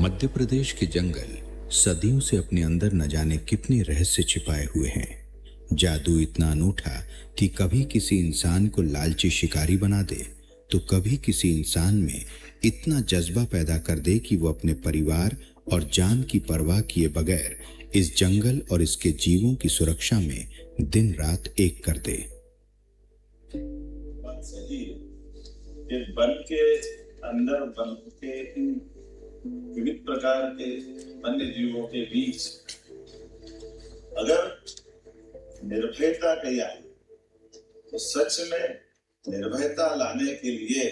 मध्य प्रदेश के जंगल सदियों से अपने अंदर न जाने कितने रहस्य छिपाए हुए हैं। जादू इतना अनूठा कि कभी किसी इंसान को लालची शिकारी बना दे तो कभी किसी इंसान में इतना जज्बा पैदा कर दे कि वो अपने परिवार और जान की परवाह किए बगैर इस जंगल और इसके जीवों की सुरक्षा में दिन रात एक कर दे। वन के अंदर वन के विविध प्रकार के वन्य जीवों के बीच अगर निर्भयता कही आए तो सच में निर्भयता लाने के लिए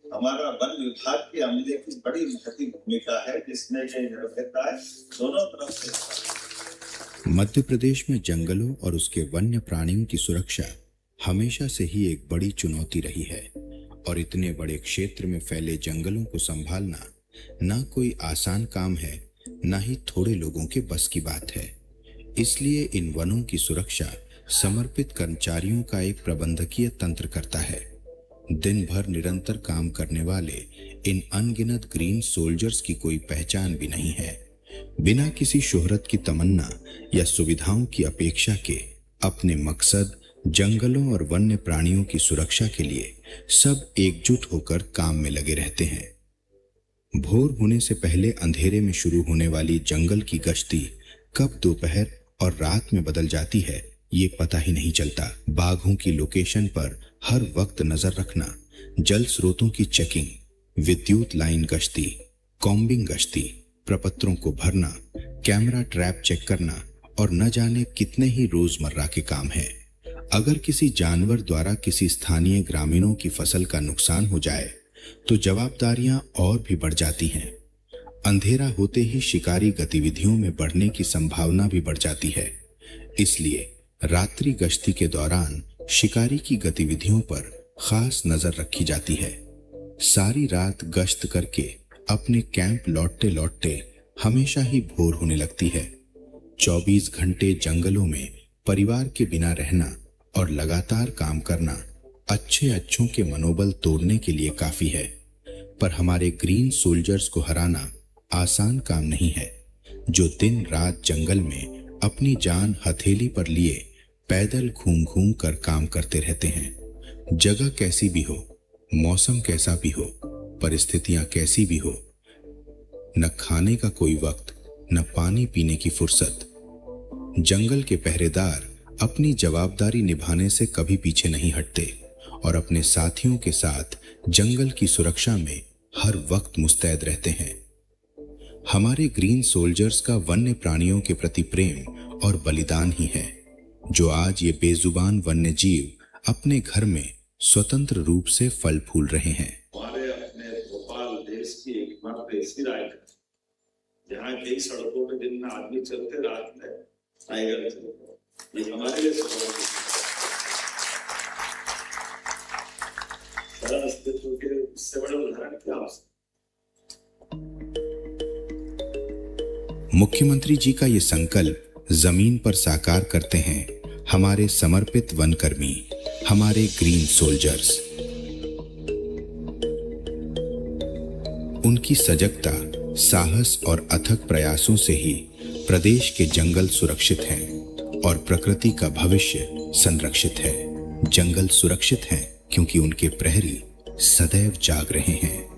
हमारा वन विभाग के अमले की बड़ी महत्वपूर्ण भूमिका है, जिसमें ये निर्भयता दोनों तरफ से। मध्य प्रदेश में जंगलों और उसके वन्य प्राणियों की सुरक्षा हमेशा से ही एक बड़ी चुनौती रही है और इतने बड़े क्षेत्र में फैले जंगलों को संभालना ना कोई आसान काम है, ना ही थोड़े लोगों के बस की बात है। इसलिए इन वनों की सुरक्षा समर्पित कर्मचारियों का एक प्रबंधकीय तंत्र करता है। दिन भर निरंतर काम करने वाले इन अनगिनत ग्रीन सोल्जर्स की कोई पहचान भी नहीं है। बिना किसी शोहरत की तमन्ना या सुविधाओं की अपेक्षा के अपने मकसद जंगलों और वन्य प्राणियों की सुरक्षा के लिए सब एकजुट होकर काम में लगे रहते हैं। भोर होने से पहले अंधेरे में शुरू होने वाली जंगल की गश्ती कब दोपहर और रात में बदल जाती है ये पता ही नहीं चलता। बाघों की लोकेशन पर हर वक्त नजर रखना, जल स्रोतों की चेकिंग, विद्युत लाइन गश्ती, कॉम्बिंग गश्ती, प्रपत्रों को भरना, कैमरा ट्रैप चेक करना और न जाने कितने ही रोजमर्रा के काम हैं। अगर किसी जानवर द्वारा किसी स्थानीय ग्रामीणों की फसल का नुकसान हो जाए तो जवाबदारियां और भी बढ़ जाती हैं। अंधेरा होते ही शिकारी गतिविधियों में बढ़ने की संभावना भी बढ़ जाती है। इसलिए रात्रि गश्ती के दौरान शिकारी की गतिविधियों पर खास नजर रखी जाती है। सारी रात गश्त करके अपने कैंप लौटते लौटते हमेशा ही भोर होने लगती है। 24 घंटे जंगलों में परिवार के बिना रहना और लगातार काम करना अच्छों के मनोबल तोड़ने के लिए काफी है। पर हमारे ग्रीन सोल्जर्स को हराना आसान काम नहीं है, जो दिन रात जंगल में अपनी जान हथेली पर लिए पैदल घूम घूम कर काम करते रहते हैं। जगह कैसी भी हो, मौसम कैसा भी हो, परिस्थितियां कैसी भी हो, न खाने का कोई वक्त, न पानी पीने की फुर्सत, जंगल के पहरेदार अपनी जवाबदारी निभाने से कभी पीछे नहीं हटते और अपने साथियों के साथ जंगल की सुरक्षा में हर वक्त मुस्तैद रहते हैं। हमारे ग्रीन सोल्जर्स का वन्य प्राणियों के प्रति प्रेम और बलिदान ही है जो आज ये बेजुबान वन्य जीव अपने घर में स्वतंत्र रूप से फल फूल रहे हैं। हमारे अपने भोपाल देश की एकमात्र ऐसी राज्य जहाँ कई सड़कों में दिन में आदमी चलते, रात में टाइगर चलते। ये हमारे लिए अस्तित्व के इससे बड़ा उदाहरण क्या हो सकता? मुख्यमंत्री जी का ये संकल्प जमीन पर साकार करते हैं हमारे समर्पित वनकर्मी, हमारे ग्रीन सोल्जर्स। उनकी सजगता, साहस और अथक प्रयासों से ही प्रदेश के जंगल सुरक्षित हैं और प्रकृति का भविष्य संरक्षित है। जंगल सुरक्षित हैं क्योंकि उनके प्रहरी सदैव जाग रहे हैं।